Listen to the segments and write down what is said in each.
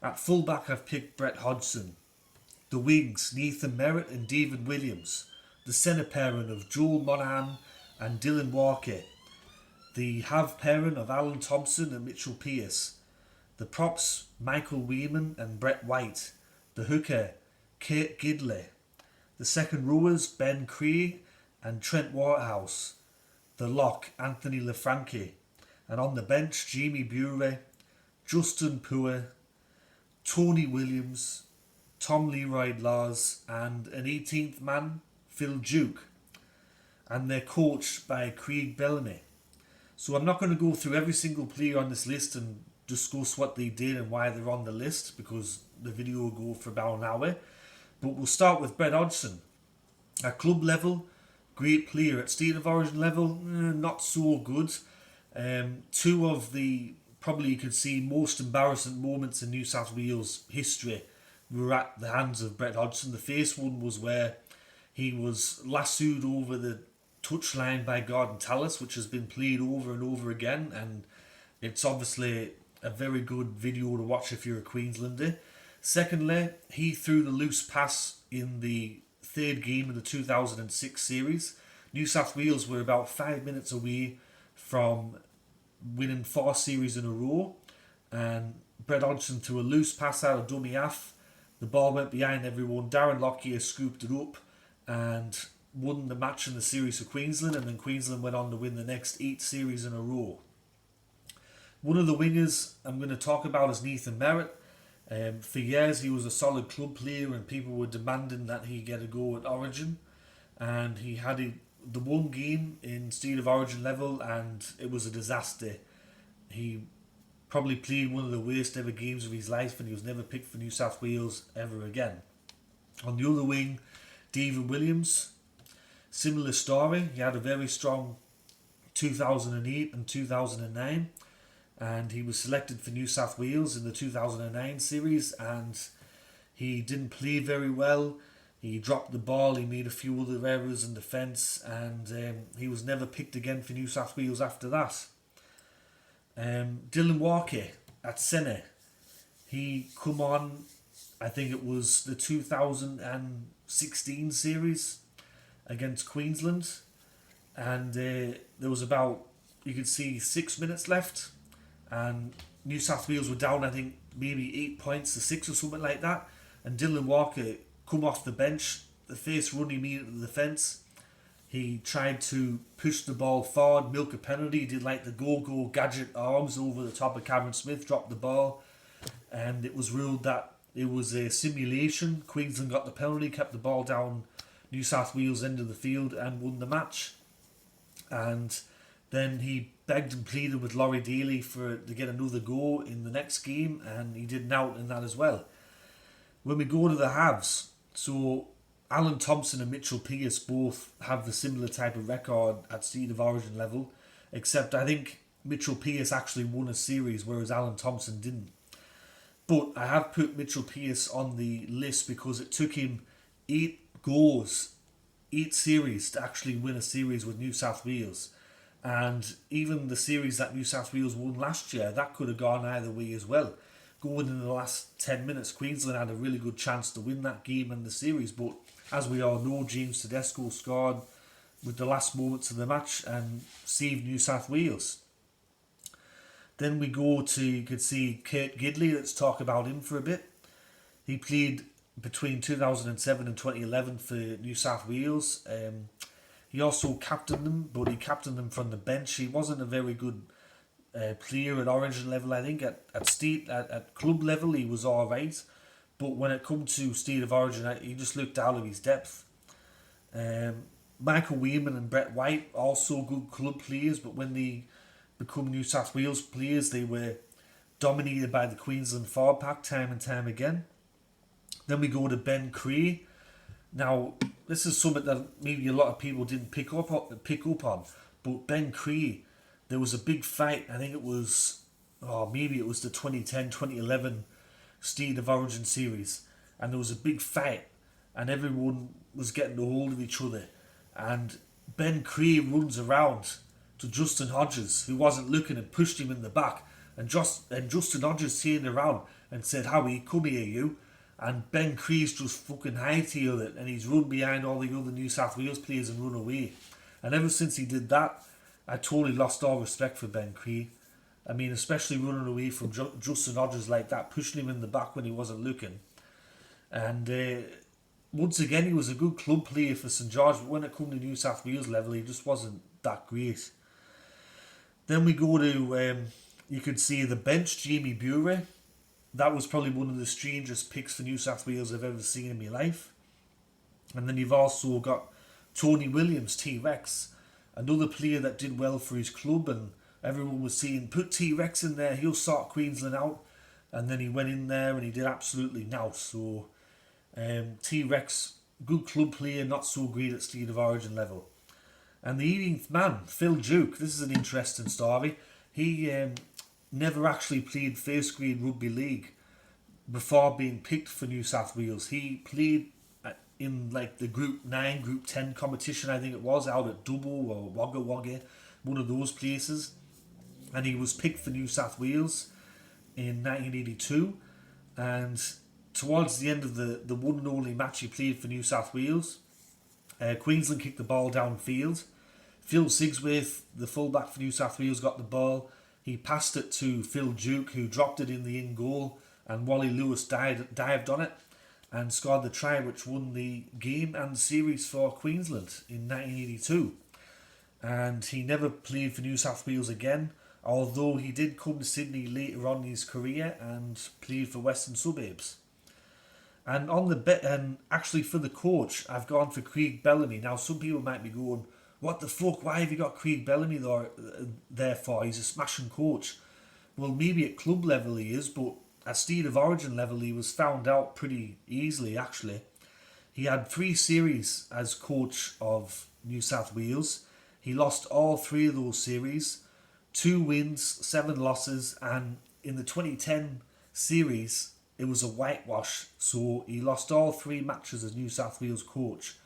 At fullback, I've picked Brett Hodgson. The wings, Nathan Merritt and David Williams. The centre pairing of Joel Monaghan and Dylan Walker. The half pairing of Alan Thompson and Mitchell Pearce. The props, Michael Wayman and Brett White. The hooker, Kate Gidley. The second rowers, Ben Cree and Trent Waterhouse. The lock, Anthony Lafranchi. And on the bench, Jamie Bury, Justin Poor, Tony Williams, Tom Leroy Laws, and an 18th man, Phil Duke. And they're coached by Craig Bellamy. So I'm not going to go through every single player on this list and discuss what they did and why they're on the list, because the video will go for about an hour. But we'll start with Brett Hodgson. At club level, great player. At state of origin level, not so good. Two of the, probably you could see, most embarrassing moments in New South Wales history were at the hands of Brett Hodgson. The first one was where he was lassoed over the touchline by Gordon Tallis, which has been played over and over again, and it's obviously a very good video to watch if you're a Queenslander. Secondly, he threw the loose pass in the third game of the 2006 series. New South Wales were about 5 minutes away from winning 4 series in a row, and Brett Hodgson threw a loose pass out of dummy half. The ball went behind everyone. Darren Lockyer scooped it up and won the match in the series for Queensland, and then Queensland went on to win the next 8 series in a row. One of the wingers I'm going to talk about is Nathan Merritt. For years he was a solid club player and people were demanding that he get a go at Origin, and he had the one game in state of origin level and it was a disaster. He probably played one of the worst ever games of his life and he was never picked for New South Wales ever again. On the other wing, David Williams, similar story. He had a very strong 2008 and 2009 and he was selected for New South Wales in the 2009 series, and he didn't play very well. He dropped the ball, he made a few other errors in defence, and he was never picked again for New South Wales after that. Dylan Walker at centre. He come on, I think it was the 2016 series against Queensland, and there was about, you could see 6 minutes left, and New South Wales were down, I think maybe 8 points to 6 or something like that, and Dylan Walker come off the bench. The first run he made at the defence, he tried to push the ball forward, milk a penalty. He did like the go-go gadget arms over the top of Cameron Smith, dropped the ball, and it was ruled that it was a simulation. Queensland got the penalty, kept the ball down New South Wales end of the field and won the match. And then he begged and pleaded with Laurie Daly to get another go in the next game, and he did an out in that as well. When we go to the halves, so Alan Thompson and Mitchell Pearce both have the similar type of record at state of origin level, except I think Mitchell Pearce actually won a series whereas Alan Thompson didn't. But I have put Mitchell Pearce on the list because it took him 8 goals, 8 series to actually win a series with New South Wales. And even the series that New South Wales won last year, that could have gone either way as well. Going in the last 10 minutes, Queensland had a really good chance to win that game and the series, but as we all know, James Tedesco scored with the last moments of the match and saved New South Wales. Then we go to, you could see Kurt Gidley. Let's talk about him for a bit. He played between 2007 and 2011 for New South Wales. He also captained them, but he captained them from the bench. He wasn't a very good player at origin level. I think at club level he was alright, but when it come to state of origin, he just looked out of his depth. Michael Wayman and Brett White, also good club players, but when they become New South Wales players, they were dominated by the Queensland forward pack time and time again. Then we go to Ben Cree. Now, this is something that maybe a lot of people didn't pick up on, but Ben Cree, there was a big fight. I think it was, maybe it was the 2010-2011 State of Origin series, and there was a big fight, and everyone was getting a hold of each other, and Ben Cree runs around to Justin Hodges, who wasn't looking, and pushed him in the back, and Justin Hodges turned around and said, "Howie, come here, you." And Ben Cree's just fucking hightailed it, and he's run behind all the other New South Wales players and run away. And ever since he did that, I totally lost all respect for Ben Cree. I mean, especially running away from Justin Hodges like that, pushing him in the back when he wasn't looking. And once again, he was a good club player for St George, but when it came to New South Wales level, he just wasn't that great. Then we go to, you could see the bench, Jamie Bury. That was probably one of the strangest picks for New South Wales I've ever seen in my life. And then you've also got Tony Williams, T-Rex, another player that did well for his club, and everyone was saying, put T-Rex in there, he'll sort Queensland out. And then he went in there and he did absolutely now. So T-Rex, good club player, not so great at State of Origin level. And the 18th man, Phil Duke, this is an interesting story. He never actually played first grade rugby league before being picked for New South Wales. He played in like the Group 9, Group 10 competition, I think it was, out at Dubbo or Wagga Wagga, one of those places. And he was picked for New South Wales in 1982. And towards the end of the one and only match he played for New South Wales, Queensland kicked the ball downfield. Phil Sigsworth, the fullback for New South Wales, got the ball. He passed it to Phil Duke, who dropped it in the in goal, and Wally Lewis dived on it and scored the try which won the game and the series for Queensland in 1982. And he never played for New South Wales again, although he did come to Sydney later on in his career and played for Western Suburbs. And on the bet, and actually for the coach, I've gone for Craig Bellamy. Now some people might be going, what the fuck, why have you got Craig Bellamy there for? He's a smashing coach. Well, maybe at club level he is, but at State of Origin level he was found out pretty easily actually. He had 3 series as coach of New South Wales. He lost all 3 of those series, 2 wins, 7 losses, and in the 2010 series it was a whitewash, so he lost all 3 matches as New South Wales coach.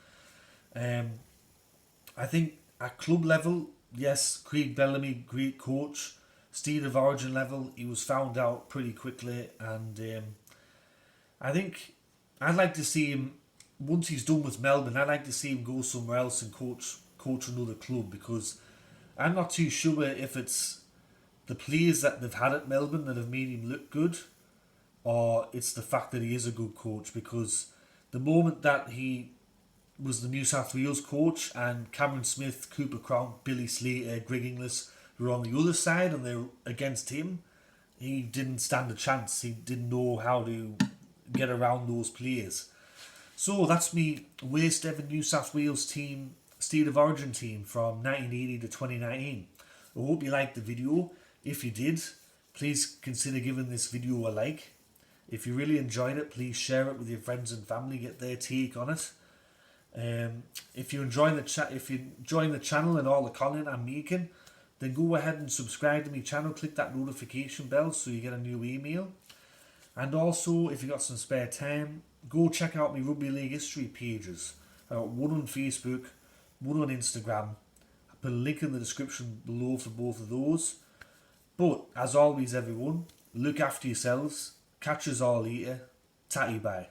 I think at club level, yes, Craig Bellamy, great coach. State of Origin level, he was found out pretty quickly, and I think I'd like to see him, once he's done with Melbourne, I'd like to see him go somewhere else and coach another club, because I'm not too sure if it's the players that they've had at Melbourne that have made him look good, or it's the fact that he is a good coach, because the moment that he was the New South Wales coach and Cameron Smith, Cooper Cronk, Billy Slater, Greg Inglis were on the other side and they're against him, he didn't stand a chance. He didn't know how to get around those players. So that's me worst ever New South Wales team, State of Origin team from 1980 to 2019. I hope you liked the video. If you did, please consider giving this video a like. If you really enjoyed it, please share it with your friends and family, get their take on it. If you enjoy the channel and all the content I'm making, then go ahead and subscribe to my channel. Click that notification bell so you get a new email. And also, if you got some spare time, go check out my Rugby League history pages. I got one on Facebook, one on Instagram. I put a link in the description below for both of those. But as always, everyone, look after yourselves. Catch us all later. Tatty bye.